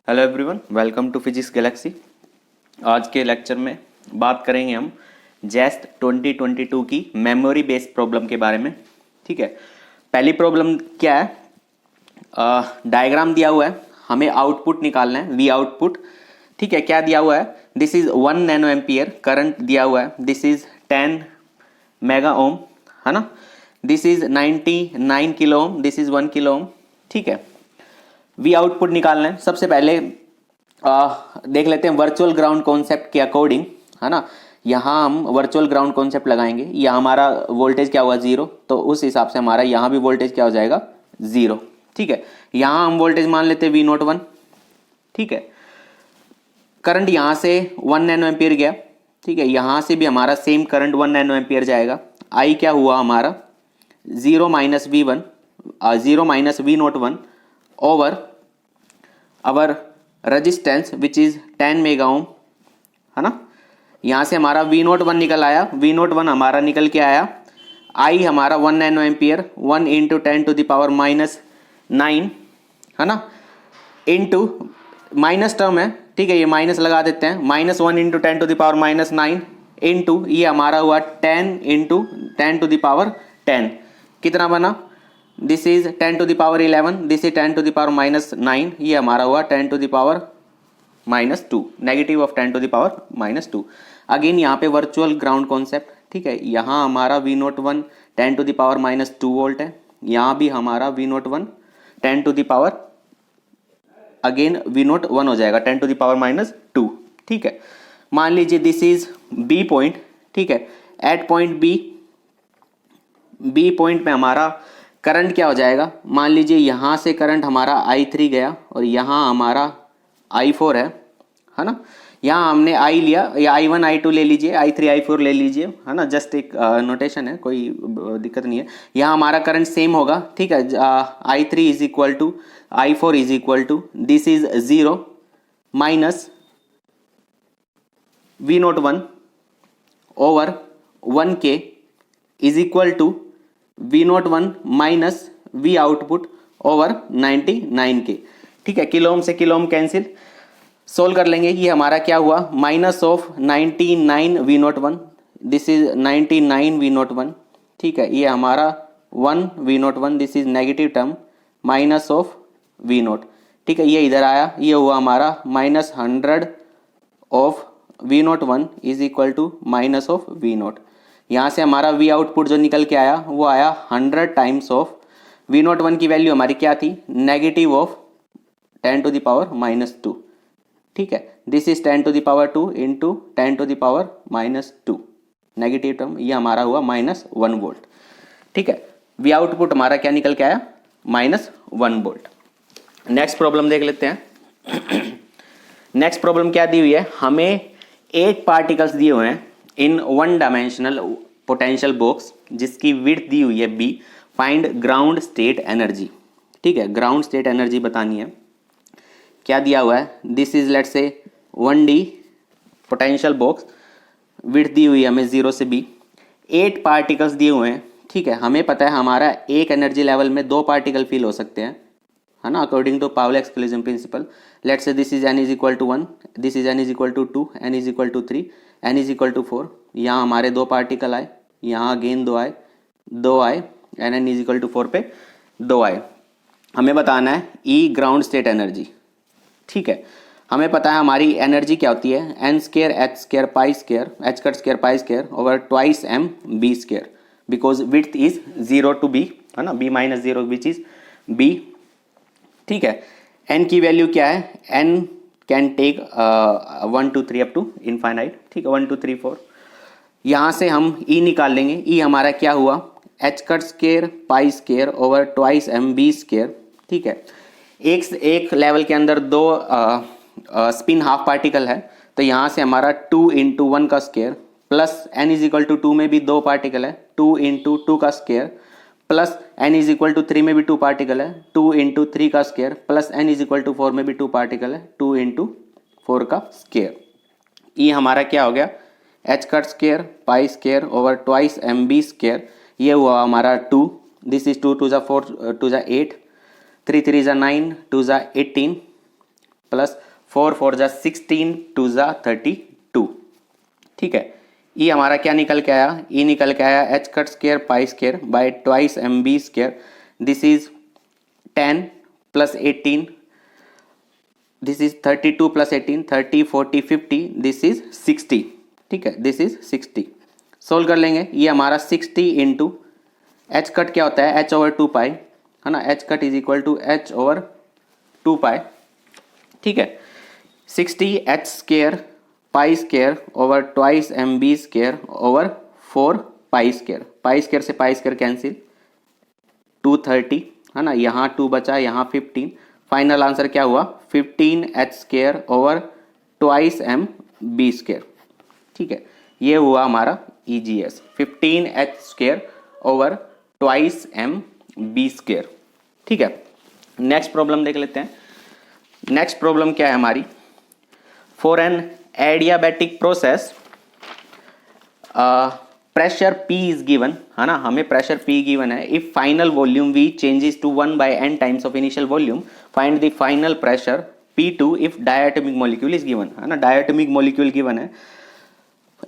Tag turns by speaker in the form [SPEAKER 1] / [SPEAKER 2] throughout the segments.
[SPEAKER 1] Hello everyone, welcome to physics galaxy. आज के lecture में बात करेंगे हम जेस्ट 2022 की मेमोरी बेस्ड प्रॉब्लम के बारे में। ठीक है, पहली प्रॉब्लम क्या है? डायग्राम दिया हुआ है, हमें आउटपुट निकालना है, वी आउटपुट। ठीक है, क्या दिया हुआ है? This is 1 nano ampere current दिया हुआ है, दिस इज 10 मेगा ओम, है ना। This is 99 kilo ohm, this is 1 kilo ohm. ठीक है, वी आउटपुट निकालना है। सबसे पहले देख लेते हैं वर्चुअल ग्राउंड कॉन्सेप्ट के अकॉर्डिंग, है ना। यहाँ हम वर्चुअल ग्राउंड कॉन्सेप्ट लगाएंगे, या हमारा वोल्टेज क्या हुआ 0, तो उस हिसाब से हमारा यहाँ भी वोल्टेज क्या हो जाएगा 0। ठीक है, यहाँ हम वोल्टेज मान लेते हैं V01। ठीक है, करंट यहाँ से 1 नैनो एम्पियर गया। ठीक है, यहाँ से भी हमारा सेम करंट 1 नैनो एम्पियर जाएगा। आई क्या हुआ हमारा 0 minus V1, 0 minus V01 over our resistance which is 10 mega ohm, है ना। यहाँ से हमारा V01 निकल आया, V01 हमारा निकल के आया, आई हमारा 1 nano ampere, 1 into 10 to the power minus 9, है ना, इंटू माइनस टर्म है। ठीक है, ये माइनस लगा देते हैं, minus 1 into 10 to the power minus 9 into ये हमारा हुआ 10 इंटू 10 टू द पावर 10, कितना बना? This is 10 to the power 11, this is 10 to the power minus 9, ये हमारा हुआ 10 to the power minus 2, negative of 10 to the power minus 2। Again यहाँ पे वर्चुअल ग्राउंड कॉन्सेप्ट। ठीक है, यहाँ हमारा V01 10 to the power minus 2 volt है, यहाँ भी हमारा V01 10 to the power again V01 हो जाएगा 10 टू द पावर माइनस 2। ठीक है, मान लीजिए दिस इज बी पॉइंट। ठीक है, एट पॉइंट बी पॉइंट में हमारा करंट क्या हो जाएगा? मान लीजिए यहाँ से करंट हमारा I3 गया और यहाँ हमारा I4 है ना। यहाँ हमने I लिया, या I1 I2 ले लीजिए, I3 I4 ले लीजिए, है ना, जस्ट एक नोटेशन है, कोई दिक्कत नहीं है। यहाँ हमारा करंट सेम होगा। ठीक है, I3 is equal to I4 is equal to this is 0 minus V01 over 1K is equal to V01 minus V output over 99K। ठीक है, किलो ओम से किलो ओम कैंसिल, सोल्व कर लेंगे। ये हमारा क्या हुआ? Minus of 99 V01, this is 99 V01। ठीक है, ये हमारा 1 V01, this is negative term, minus of V0। ठीक है, ये इधर आया, ये हुआ हमारा minus 100 of V01 is equal to minus of V0। यहाँ से हमारा V आउटपुट जो निकल के आया वो आया 100 टाइम्स ऑफ V01 की वैल्यू हमारी क्या थी? Negative of 10 to the power minus 2। ठीक है, this is 10 to the power 2 into 10 to the power minus 2, negative term, ये हमारा हुआ माइनस 1 वोल्ट। ठीक है, V आउटपुट हमारा क्या निकल के आया? Minus 1 volt. नेक्स्ट प्रॉब्लम देख लेते हैं। नेक्स्ट प्रॉब्लम क्या दी हुई है? हमें 8 पार्टिकल्स दिए हुए हैं इन 1 डायमेंशनल पोटेंशियल बॉक्स, जिसकी विड्थ दी हुई है b। Find ground state energy. ठीक है, ग्राउंड स्टेट एनर्जी बतानी है। क्या दिया हुआ है? This is let's say 1D potential box, width दी हुई है हमें 0 से b, 8 पार्टिकल्स दिए हुए हैं। ठीक है, हमें पता है हमारा एक एनर्जी लेवल में 2 पार्टिकल फील हो सकते हैं, है ना, according to Pauli exclusion principle. Let's say this is n is equal to 1, this is n is equal to 2, n is equal to 3, n is equal to 4। यहाँ हमारे 2 particle आए, यहाँ अगेन 2 आए, and n is equal to 4 पे 2 आए। हमें बताना है E ग्राउंड स्टेट एनर्जी। ठीक है, हमें पता है हमारी एनर्जी क्या होती है? n square h square pi square, h cut square pi square over twice m b square, because width is 0 to b, है ना, b minus 0 which is b। ठीक है, n की वैल्यू क्या है? n can take 1 2 3 up to infinite. ठीक है, 1 2 3 4। यहाँ से हम E निकाल लेंगे। E हमारा क्या हुआ? h cut square pi square over twice m b square. ठीक है, एक लेवल के अंदर 2 स्पिन हाफ पार्टिकल है, तो यहाँ से हमारा 2 इंटू 1 का square plus n is equal to 2 में भी 2 पार्टिकल है, 2 इंटू 2 का square plus n is equal to 3 में भी 2 पार्टिकल है, 2 इंटू 3 का square plus n is equal to 4 में भी 2 पार्टिकल है, 2 इंटू 4 का स्क्वायर। ये हमारा क्या हो गया? h cut square pi square over twice m b square, ये हुआ हमारा 2, दिस इज 2 2 जा 4 2 जा 8, 3 3 जा 9, 2 जा 18 प्लस 4 4 जा 16 2 जा 32। ठीक है, ई हमारा क्या निकल के आया, ई निकल के आया h cut square pi square by twice m b square. This is 10 plus 18, this is 32 plus 18 30 40 50, this is 60। ठीक है, दिस इज 60। सोल्व कर लेंगे, ये हमारा 60 इंटू एच कट क्या होता है, एच ओवर 2 पाई है ना, h cut is equal to h over 2 pi. ठीक है, 60 h square pi square over twice m b square over 4 pi square से पाई स्क्वायर कैंसिल, 230 है ना, यहाँ 2 बचा, यहाँ 15। फाइनल आंसर क्या हुआ, 15 h square over twice m b square. ठीक है, ये हुआ हमारा EGS 15 h square over twice m b square. ठीक है, नेक्स्ट प्रॉब्लम देख लेते हैं। नेक्स्ट प्रॉब्लम क्या है हमारी, for an adiabatic process pressure P is given है ना, हमें प्रेशर P गिवन है। If final volume V changes to 1/n times of initial volume, find the final pressure P2 if diatomic molecule is given है ना, diatomic molecule given है।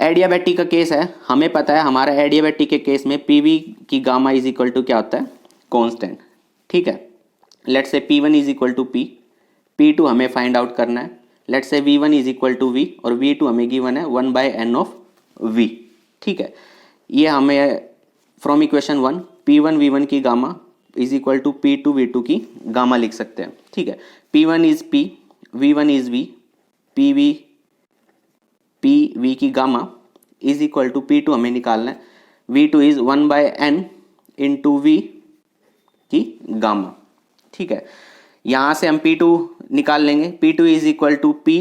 [SPEAKER 1] Adiabatic का case है, हमें पता है हमारा एडियाबैटिक के केस में PV की गामा इज इक्वल टू क्या होता है, कांस्टेंट। ठीक है, let's say P1 is equal to P, P2 हमें फाइंड आउट करना है। Let's say V1 is equal to V और V2 हमें गिवन है 1/n ऑफ V। ठीक है, ये हमें फ्रॉम इक्वेशन 1 P1 V1 की gamma is equal to P2 V2 की गामा लिख सकते हैं। ठीक है, P1 is P, V1 is V, PV PV की gamma is equal to P2 हमें निकालना है, V2 is 1/n into V की गामा। ठीक है, यहाँ से हम P2 निकाल लेंगे, P2 is equal to P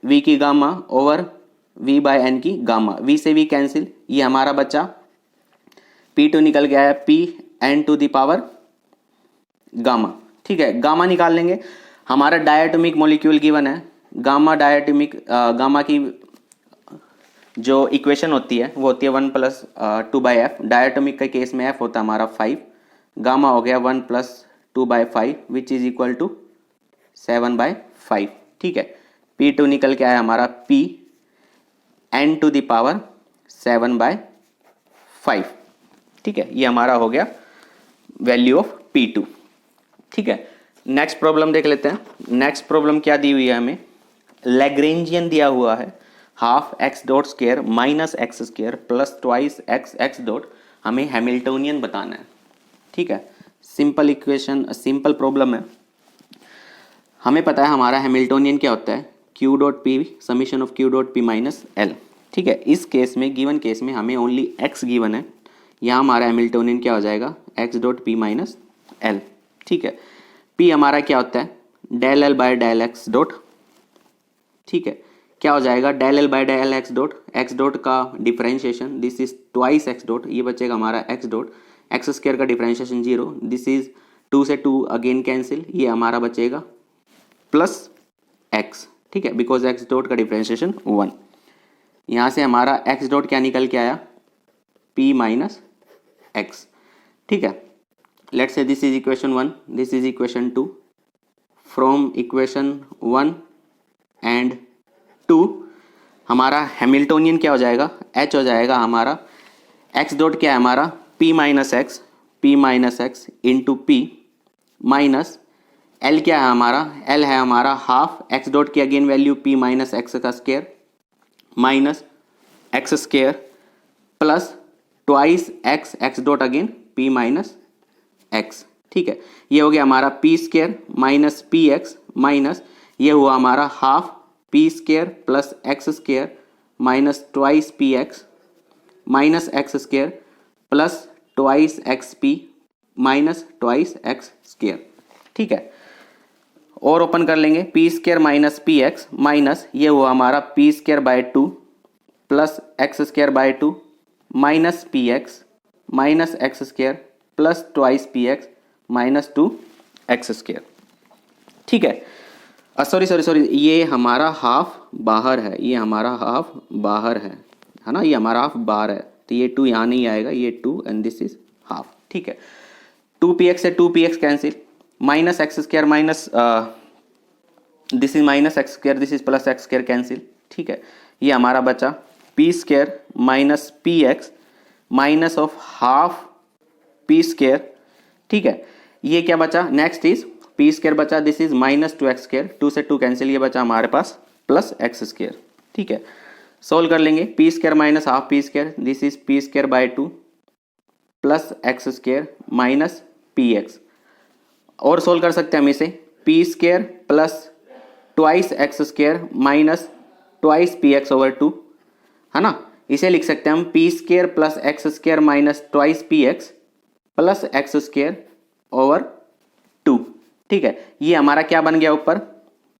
[SPEAKER 1] V की गामा ओवर V/n की गामा, V से V कैंसिल, ये हमारा बचा P2 निकल गया है P n to the power gamma. ठीक है, गामा निकाल लेंगे, हमारा डायटोमिक मॉलिक्यूल गिवन है, गामा डायटोमिक गामा की जो इक्वेशन होती है वो होती है 1 प्लस 2/f। डायटोमिक के केस में f होता है हमारा 5, गामा हो गया 1 plus 2/5 which is equal to 7/5। ठीक है, P2 निकल के आया हमारा P n to the power 7/5। ठीक है, ये हमारा हो गया वैल्यू ऑफ P2। ठीक है, नेक्स्ट प्रॉब्लम देख लेते हैं। नेक्स्ट प्रॉब्लम क्या दी हुई है हमें, लैग्रेंजियन दिया हुआ है, half x dot square minus x square plus twice x x dot, हमें हैमिल्टोनियन बताना है। ठीक है, सिंपल इक्वेशन, सिंपल प्रॉब्लम है। हमें पता है हमारा हैमिल्टोनियन क्या होता है, Q dot P summation of Q dot P minus L। ठीक है, इस केस में गिवन केस में हमें ओनली x गिवन है, यहाँ हमारा हैमिल्टोनियन क्या हो जाएगा, x dot P minus L। ठीक है, P हमारा क्या होता है, del L by del x dot. ठीक है, क्या हो जाएगा, del L by del x dot का differentiation, this is twice x dot, ये बचेगा हमारा x डॉट, एक्स स्क्वायर का डिफरेंशिएशन 0, दिस इज 2 से 2 अगेन कैंसिल, ये हमारा बचेगा प्लस x। ठीक है, बिकॉज x डॉट का डिफरेंशिएशन 1, यहाँ से हमारा x डॉट क्या निकल के आया, P माइनस x। ठीक है, let's say this is equation 1, this is equation 2, from equation 1 and 2 हमारा हैमिल्टोनियन क्या हो जाएगा, h हो जाएगा हमारा, x डॉट क्या है हमारा, P minus x into P minus L क्या है हमारा, L है हमारा हाफ x डॉट की again value P minus x का square minus x square plus twice x dot again P minus x. ठीक है, ये हो गया हमारा P square minus p x minus ये हुआ हमारा half P square plus x square minus twice p x minus x square plus twice x P minus twice x square. ठीक है, और ओपन कर लेंगे, P square minus p x minus ये हुआ हमारा P square by 2 plus x square by 2 minus p x minus x square plus twice p x minus 2 x square. ठीक है, सॉरी ये हमारा हाफ बाहर है, ये हमारा हाफ बाहर है ना, ये हमारा हाफ बाहर है, तो ये 2 यहाँ नहीं आएगा, ये 2 एंड दिस इज हाफ। ठीक है, 2px से 2px cancel, minus x square minus this is minus x square, this is plus x square, cancel. ठीक है, ये हमारा बचा p square minus p x minus of half p square. ठीक है, ये क्या बचा, नेक्स्ट इज पी स्क्र बचा, this is minus two x square, two से टू कैंसिल, ये बचा हमारे पास प्लस एक्स स्क्र। ठीक है, सोल्व कर लेंगे, p square minus half p square, this is p square by two plus x square minus p x. और solve कर सकते हैं हम इसे, p square plus twice x square minus twice p x over two, है ना। इसे लिख सकते हैं हम p square plus x square minus twice p x plus x square over two. ठीक है, ये हमारा क्या बन गया ऊपर,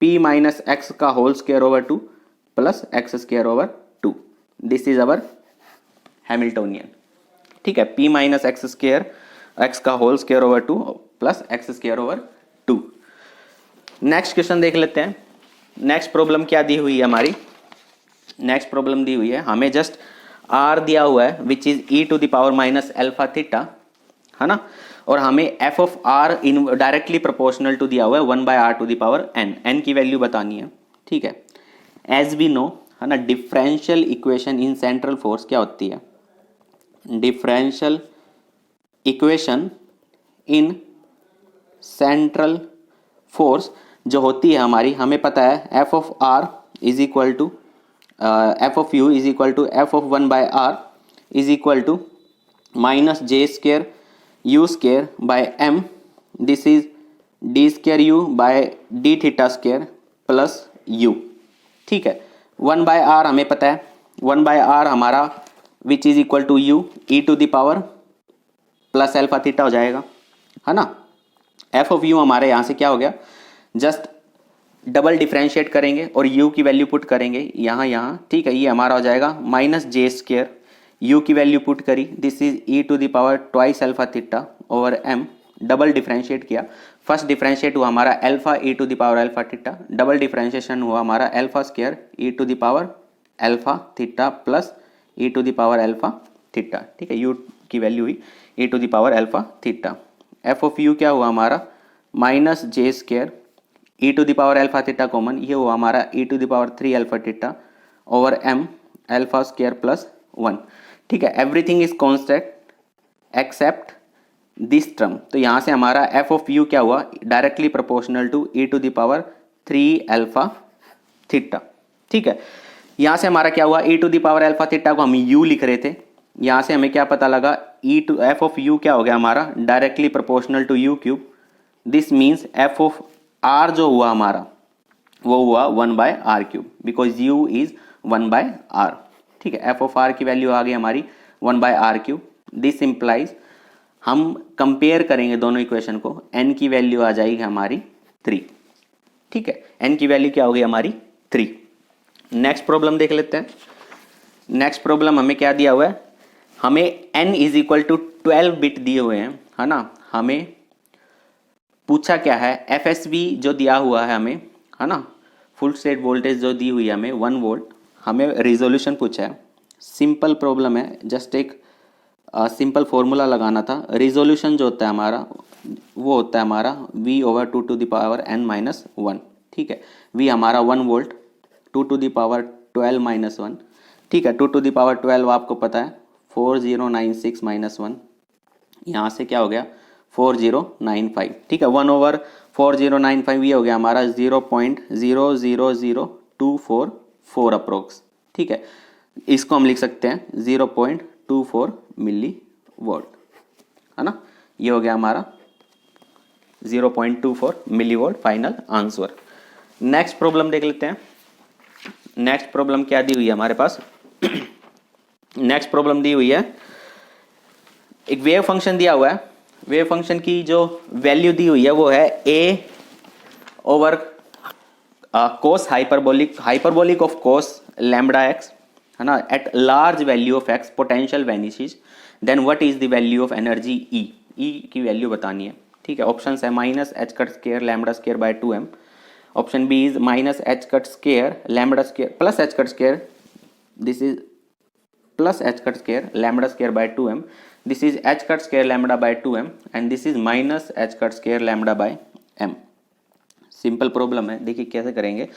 [SPEAKER 1] p माइनस एक्स का whole square over two plus x square over two, this is our Hamiltonian. ठीक है, p minus x square x का whole square over two plus x square over two. Next question देख लेते हैं। Next problem क्या दी हुई है हमारी, नेक्स्ट प्रॉब्लम दी हुई है हमें जस्ट r दिया हुआ है which is e to the power minus alpha theta, है ना, और हमें f of r in directly proportional to दिया हुआ है 1 by r to the power n की वैल्यू बतानी है। ठीक है, एज वी नो, है ना, differential equation in central force क्या होती है, differential equation in central force जो होती है हमारी, हमें पता है f of r is equal to f of u is equal to f of 1 by r is equal to minus J square u square by m, this is d square u by d theta square plus u। ठीक है, 1 by r हमें पता है, 1 by r हमारा which is equal to u e to the power plus alpha theta हो जाएगा, है ना। f ऑफ u हमारे यहाँ से क्या हो गया, जस्ट डबल डिफ्रेंशिएट करेंगे और u की वैल्यू पुट करेंगे यहाँ यहाँ। ठीक है, ये हमारा हो जाएगा माइनस जे स्क्र, u की वैल्यू पुट करी, this is e to the power twice alpha theta over m, double differentiate किया, फर्स्ट डिफ्रेंशिएट हुआ हमारा alpha e to the power alpha theta, double differentiation हुआ हमारा alpha square e to the power alpha theta plus e to the power alpha theta. ठीक है, u की value हुई e to the power alpha theta. f of u क्या हुआ हमारा minus J square e to the power alpha theta common, ये हुआ हमारा e to the power 3 alpha theta over m alpha square plus 1। ठीक है, everything is constant except this term, तो यहाँ से हमारा f ऑफ u क्या हुआ, directly proportional to e to the power 3 alpha theta. ठीक है, यहाँ से हमारा क्या हुआ, e to the power alpha theta को हम u लिख रहे थे, यहाँ से हमें क्या पता लगा, f ऑफ u क्या हो गया हमारा, directly proportional to u cube, this means f of r जो हुआ हमारा वो हुआ 1 by r cube, because u is 1 by r. ठीक है, f ऑफ r की वैल्यू आ गई हमारी 1 by r cube, this implies, हम कंपेयर करेंगे दोनों इक्वेशन को, n की वैल्यू आ जाएगी हमारी 3। ठीक है, n की वैल्यू क्या होगी हमारी 3। नेक्स्ट प्रॉब्लम देख लेते हैं। नेक्स्ट प्रॉब्लम हमें क्या दिया हुआ है, हमें n is equal to 12 bit दिए हुए हैं, है ना। हमें पूछा क्या है, FSV जो दिया हुआ है हमें, है ना, फुल स्टेट वोल्टेज जो दी हुई है हमें 1 वोल्ट, हमें रिजोल्यूशन पूछा है। सिंपल प्रॉब्लम है, जस्ट एक सिंपल फॉर्मूला लगाना था। रिजोल्यूशन जो होता है हमारा वो होता है हमारा v over 2 to the power n minus 1। ठीक है, v हमारा 1 volt, 2 to the power 12 minus 1। ठीक है, 2 टू द पावर 12 आपको पता है 4096 माइनस 1, यहाँ से क्या हो गया 4095। ठीक है, 1 ओवर 4095 ये हो गया हमारा 0.000244 अप्रोक्स। ठीक है, इसको हम लिख सकते हैं 0.24 मिली वोल्ट, है ना, ये हो गया हमारा 0.24 millivolt final answer. Next problem देख लेते हैं। नेक्स्ट प्रॉब्लम क्या दी हुई है हमारे पास, नेक्स्ट प्रॉब्लम दी हुई है, एक वेव फंक्शन दिया हुआ है, वेव फंक्शन की जो वैल्यू दी हुई है वो है a over cos hyperbolic of cos lambda x, है ना, at large value of x potential vanishes, then what is the value of energy E, E की वैल्यू बतानी है। ठीक है, ऑप्शन है minus h cut square lambda square by 2m, option B is minus h cut square lambda square plus h cut square, this is plus h cut square lambda square by 2m, this is h cut square lambda by 2m and this is minus h cut square lambda by m. Simple problem है। देखिए कैसे करेंगे।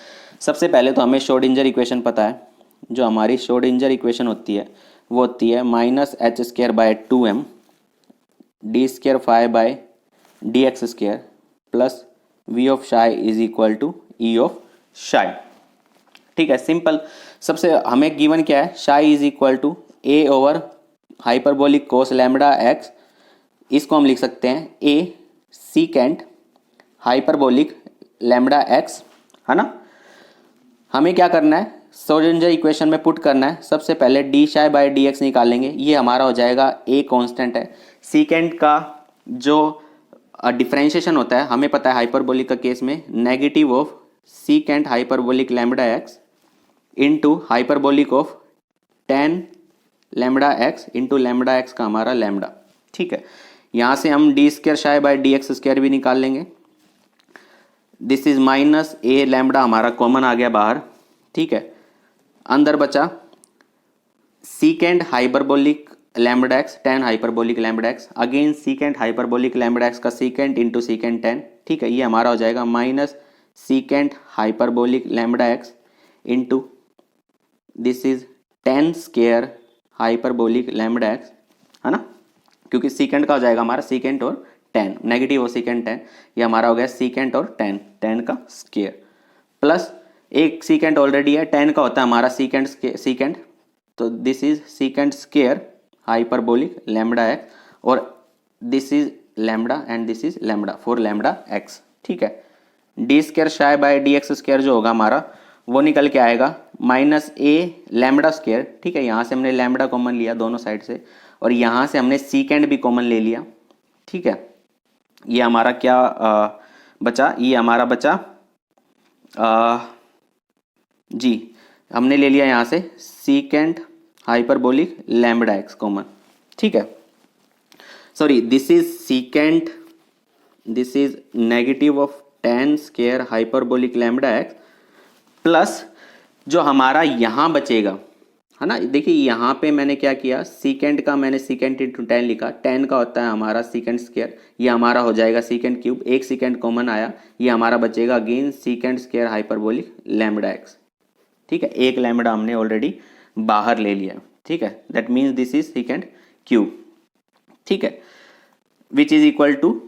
[SPEAKER 1] सबसे पहले तो हमें Schrodinger equation पता है। जो हमारी श्रोडिंगर इक्वेशन होती है वो होती है -h² / 2m d² phi/dx² plus v of psi is equal to e of psi। ठीक है, सिंपल। सबसे हमें गिवन क्या है, psi इज इक्वल टू a over hyperbolic cos lambda x। इसको हम लिख सकते हैं a secant hyperbolic lambda x, है ना। हमें क्या करना है, श्रोडिंगर इक्वेशन में पुट करना है। सबसे पहले d/dx निकालेंगे, ये हमारा हो जाएगा a कांस्टेंट है। सीकेंट का जो डिफरेंशिएशन होता है हमें पता है हाइपरबोलिक का केस में negative of secant hyperbolic lambda x into hyperbolic of tan lambda x into lambda x का हमारा लैम्बडा। ठीक है, यहाँ से हम d² psi/dx² भी निकाल लेंगे। दिस इज -a लैम्बडा हमारा कॉमन आ गया बाहर। ठीक है, अंदर बचा secant hyperbolic lambda x tan hyperbolic lambda x again secant hyperbolic lambda x का सीकेंट इंटू सीकेंट tan। ठीक है, ये हमारा हो जाएगा minus secant hyperbolic lambda x into this is tan² hyperbolic lambda x, है ना, क्योंकि सीकेंट का हो जाएगा हमारा सीकेंट और tan, नेगेटिव और सीकेंट tan। ये हमारा हो गया सीकेंट और tan का स्क्वायर प्लस एक सीकेंट ऑलरेडी है, tan का होता है हमारा सीकेंट, तो this is secant square hyperbolic lambda x और this is lambda and this is lambda for lambda x। ठीक है, d² psi/dx² जो होगा हमारा वो निकल के आएगा -a लैम्बडा स्क्वायर। ठीक है, यहाँ से हमने लैम्बडा कॉमन लिया दोनों साइड से और यहाँ से हमने सीकेंट भी कॉमन ले लिया। ठीक है, ये हमारा क्या बचा, ये हमारा बचा जी हमने ले लिया यहाँ से secant hyperbolic lambda x common. ठीक है, sorry this is secant, this is negative of tan² hyperbolic lambda x plus जो हमारा यहाँ बचेगा, है ना। देखिए यहाँ पे मैंने क्या किया, सीकेंट का मैंने सीकेंट इंटू tan लिखा, tan का होता है हमारा सीकेंट स्क्वायर, ये हमारा हो जाएगा सीकेंट क्यूब, एक सीकेंट कॉमन आया, ये हमारा बचेगा again secant square hyperbolic lambda x। ठीक है, एक लैम्बडा हमने ऑलरेडी बाहर ले लिया। ठीक है, that means this is secant cube. ठीक है, which is equal to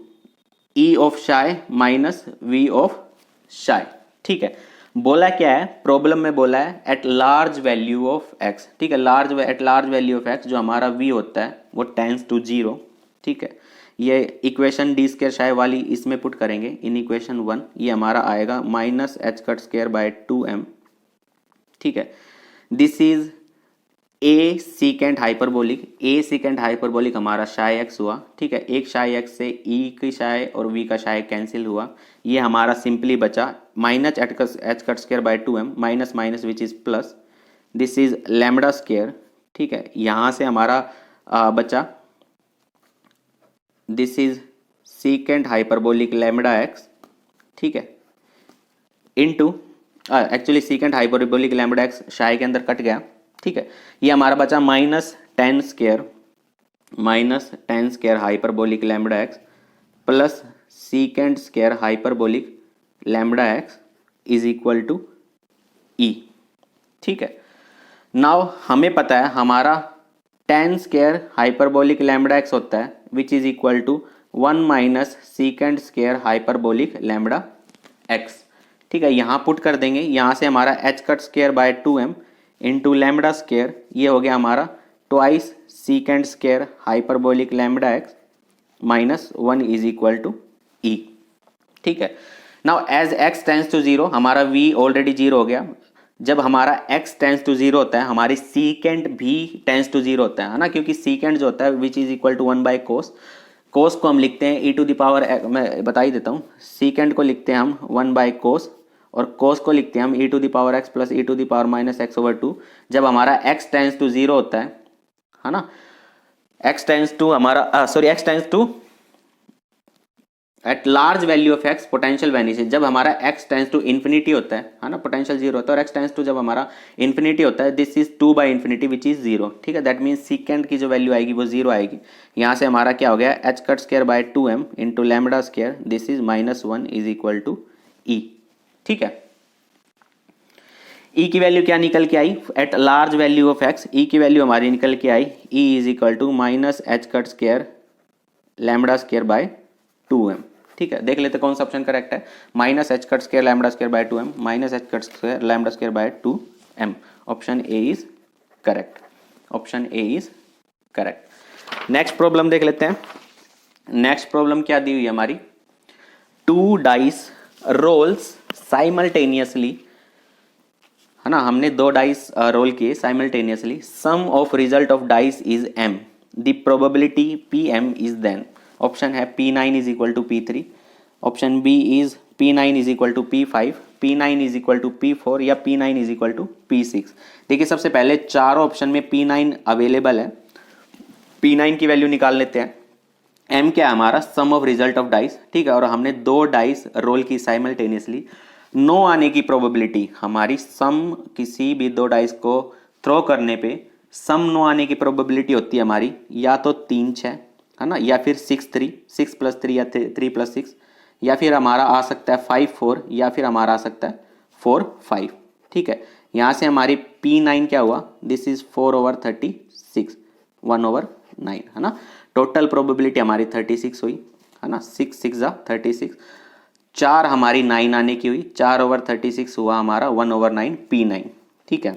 [SPEAKER 1] e of psi minus v of psi। ठीक है, बोला क्या है, प्रॉब्लम में बोला है eight large value of x। ठीक है, eight large value of x जो हमारा v होता है वो टेंड्स टू 0। ठीक है, ये इक्वेशन d² psi वाली इसमें पुट करेंगे इन इक्वेशन 1, ये हमारा आएगा -h²/2m। ठीक है, this is a secant hyperbolic हमारा psi x हुआ। ठीक है, एक psi x से e की psi और v का psi कैंसिल हुआ, ये हमारा सिंपली बचा -h²/2m minus minus which is plus, this is lambda square. ठीक है, यहाँ से हमारा बचा this is secant hyperbolic lambda x। ठीक है, into actually secant hyperbolic lambda x psi के अंदर कट गया। ठीक है, ये हमारा बचा -tan² hyperbolic lambda x plus secant square hyperbolic lambda x is equal to e। ठीक है, नाउ हमें पता है हमारा tan² हाइपरबोलिक लैम्बडा x होता है which is equal to 1 minus secant square hyperbolic lambda x। ठीक है, यहाँ पुट कर देंगे, यहाँ से हमारा h²/2m इंटू लैम्बडा स्क्वायर, ये हो गया हमारा twice secant square hyperbolic lambda x minus 1 is equal to e। ठीक है, now as x tends to 0 हमारा v ऑलरेडी 0 हो गया। जब हमारा x टेंड्स टू 0 होता है हमारी सीकेंट भी टेंड्स टू 0 होता है ना, क्योंकि सीकेंट जो होता है which is equal to 1/cos, cos को हम लिखते हैं e⁻, मैं बता ही देता हूँ, सीकेंट को लिखते हैं हम 1/cos और कोस को लिखते हैं हम e⁻x प्लस e⁻−x/2। जब हमारा x टेंड्स टू 0 होता है ना, x टेंड्स टू हमारा x tends to at large value of x potential vanishes, जब हमारा x टेंड्स टू इन्फिनिटी होता है ना, पोटेंशियल 0 होता है, और x टेंड्स टू जब हमारा इन्फिनिटी होता है दिस इज 2/∞ विच इज 0। ठीक है, दैट मीन्स सीकेंट की जो वैल्यू आएगी वो 0 आएगी। यहाँ से हमारा क्या हो गया h² / 2m into lambda square, this is -1 is equal to e. ठीक है, ई की वैल्यू क्या निकल के आई at large value of x, e की वैल्यू हमारी निकल के आई e is equal to minus h cut square lambda square by 2m। ठीक है, देख लेते कौन सा ऑप्शन करेक्ट है। Minus h cut square lambda square by 2m minus h cut square lambda square by 2m। Option A is correct, option A is correct. Next problem देख लेते हैं। नेक्स्ट प्रॉब्लम क्या दी हुई है हमारी, 2 डाइस रोल्स साइमल्टेनियसली, है ना, हमने 2 डाइस रोल किए simultaneously, sum of result of dice is m, the probability pm is then. Option है p9 is equal to p3, option B is p9 is equal to p5, p9 is equal to p4 या p9 is equal to p6। देखिए सबसे पहले चारों option में p9 available है, p9 की value निकाल लेते हैं। m क्या है हमारा, सम ऑफ रिजल्ट ऑफ डाइस। ठीक है, और हमने 2 डाइस रोल की साइमल्टेनियसली, नो आने की प्रोबेबिलिटी हमारी, सम किसी भी 2 डाइस को थ्रो करने पे सम नो आने की प्रोबेबिलिटी होती है हमारी या तो 3-6, है ना, या फिर 6-3, 6 + 3 या 3 + 6, या फिर हमारा आ सकता है 5-4, या फिर हमारा आ सकता है 4-5। ठीक है, यहाँ से हमारी p9 क्या हुआ, दिस इज 4/36, 1/9, है ना। टोटल प्रोबेबिलिटी हमारी 36 हुई, है ना, 6 × 36, 4 हमारी 9 आने की हुई, 4/36 हुआ हमारा 1/9 p9। ठीक है,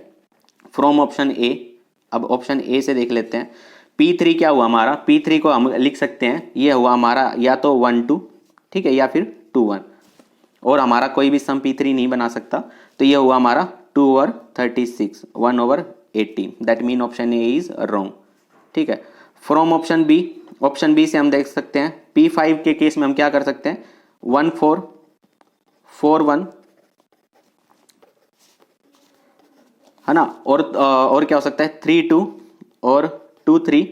[SPEAKER 1] फ्रॉम ऑप्शन ए। अब ऑप्शन ए से देख लेते हैं, p3 क्या हुआ हमारा, p3 को हम लिख सकते हैं, ये हुआ हमारा या तो 1-2, ठीक है, या फिर 2-1, और हमारा कोई भी सम p3 नहीं बना सकता, तो ये हुआ हमारा 2/36, 1/18, that mean option A is wrong. ठीक है, from option B, option B से हम देख सकते हैं p5 के केस में हम क्या कर सकते हैं, 1-4, 4-1, है ना, और क्या हो सकता है 3-2 और 2-3।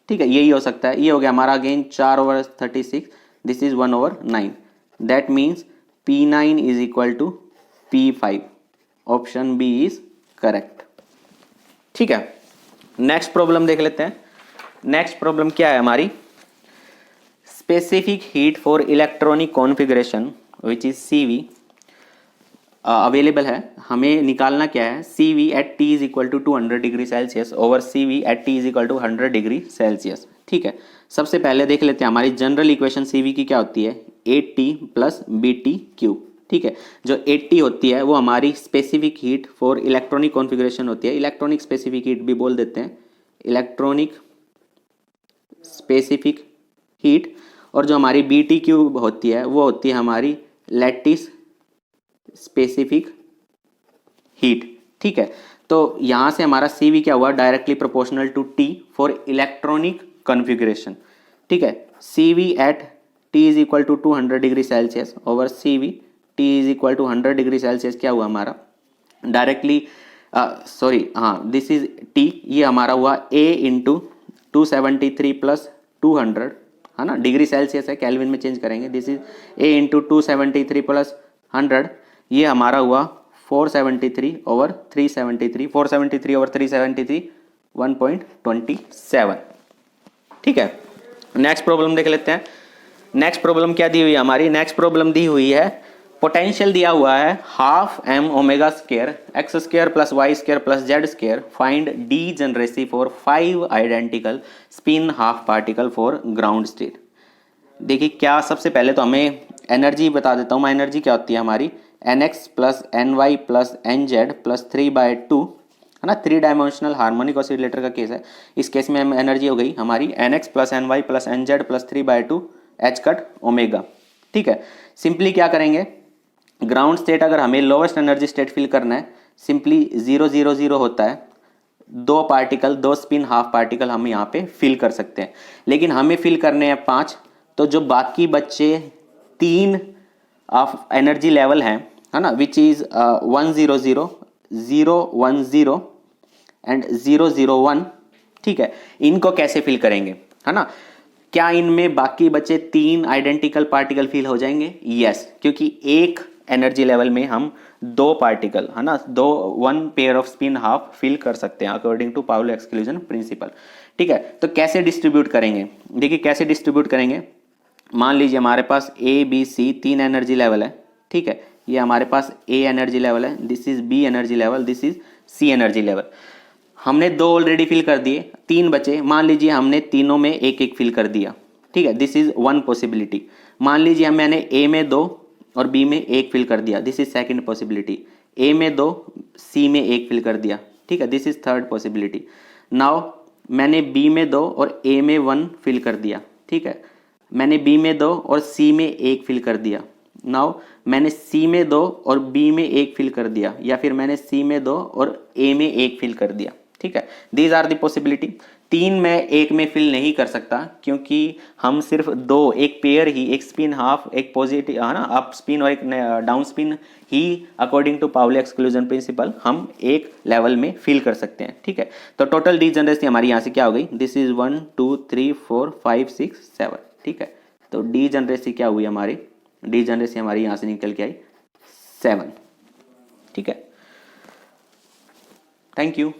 [SPEAKER 1] ठीक है, यही हो सकता है। ये हो गया हमारा again 4/36, this is 1/9, that means p9 is equal to p5, option B is correct. ठीक है, नेक्स्ट प्रॉब्लम देख लेते हैं। नेक्स्ट प्रॉब्लम क्या है हमारी, specific heat for electronic configuration which is CV available है। हमें निकालना क्या है, CV at T is equal to 200 degree Celsius over CV at T is equal to 100 degree Celsius. ठीक है, सबसे पहले देख लेते हैं हमारी जनरल इक्वेशन CV की क्या होती है, AT + BT³। ठीक है, जो AT होती है वो हमारी specific heat for electronic configuration होती है, इलेक्ट्रॉनिक स्पेसिफिक हीट भी बोल देते हैं, इलेक्ट्रॉनिक स्पेसिफिक हीट। और जो हमारी BT³ होती है वो होती है हमारी लैटिस स्पेसिफिक हीट। ठीक है, तो यहां से हमारा CV क्या हुआ, directly proportional to T for electronic configuration. ठीक है, CV at T is equal to 200 degree Celsius over CV T is equal to 100 degree Celsius क्या हुआ हमारा, डायरेक्टली सॉरी हाँ, दिस इज T, ये हमारा हुआ A × 273 + 200, है ना, डिग्री सेल्सियस है, केल्विन में चेंज करेंगे, दिस इज A × 273 + 100, ये हमारा हुआ 473/373, 473/373, 1.27। ठीक है, नेक्स्ट प्रॉब्लम देख लेते हैं। नेक्स्ट प्रॉब्लम क्या दी हुई है हमारी, नेक्स्ट प्रॉब्लम दी हुई है, पोटेंशियल दिया हुआ है ½m⍵² x² + y² + z², find degeneracy for 5 identical spin half particle for ground state. देखिए क्या, सबसे पहले तो हमें एनर्जी बता देता हूँ मैं, एनर्जी क्या होती है हमारी, nx + ny + nz + 3/2, है ना, 3 डायमेंशनल हार्मोनिक ऑसिलेटर का केस है। इस केस में एनर्जी हो गई हमारी nx + ny + nz + 3/2 h⁻ω। ठीक है, सिंपली क्या करेंगे, ग्राउंड स्टेट अगर हमें लोवेस्ट एनर्जी स्टेट फिल करना है, सिंपली 0 0 0 होता है, 2 पार्टिकल, 2 स्पिन हाफ पार्टिकल हम यहाँ पे फिल कर सकते हैं, लेकिन हमें फिल करने हैं 5, तो जो बाकी बच्चे 3 ऑफ एनर्जी लेवल हैं, है ना, विच इज 1 0 0 0 1 0 एंड 0 0 1। ठीक है, इनको कैसे फिल करेंगे, है ना, क्या इनमें बाकी बचे 3 आइडेंटिकल पार्टिकल फिल हो जाएंगे, यस, क्योंकि एक एनर्जी लेवल में हम 2 पार्टिकल, है ना, 1 pair of spin half fill कर सकते हैं according to Pauli exclusion principle. ठीक है, तो कैसे डिस्ट्रीब्यूट करेंगे, देखिए कैसे डिस्ट्रीब्यूट करेंगे, मान लीजिए हमारे पास A B C 3 energy level है। ठीक है, ये हमारे पास ए एनर्जी लेवल है, this is B energy level, this is C energy level. हमने 2 ऑलरेडी फिल कर दिए, 3 बचे। मान लीजिए हमने तीनों में एक एक फिल कर दिया, ठीक है, दिस इज वन पॉसिबिलिटी। मान लीजिए मैंने ए में 2 और बी में 1 फिल कर दिया, दिस इज सेकंड पॉसिबिलिटी। ए में 2, सी में 1 फिल कर दिया, ठीक है, this is third possibility. Now मैंने बी में 2 और ए में 1 फिल कर दिया, ठीक है, मैंने बी में 2 और सी में 1 फिल कर दिया। नाउ मैंने सी में 2 और बी में 1 फिल कर दिया, या फिर मैंने सी में 2 और ए में 1 फिल कर दिया, ठीक है। These are the possibility. 3 मैं 1 में फिल नहीं कर सकता क्योंकि हम सिर्फ 2, एक पेयर ही, एक स्पिन हाफ, एक पॉजिटिव है ना, अप स्पिन और एक डाउन स्पिन ही according to Pauli exclusion principle हम एक लेवल में फिल कर सकते हैं, ठीक है। तो टोटल डीजनरेसी हमारी यहाँ से क्या हो गई, दिस इज 1 2 3 4 5 6 7, ठीक है। तो डीजनरेसी क्या हुई हमारी, डीजनरेसी हमारी यहाँ से निकल के आई 7, ठीक है। Thank you.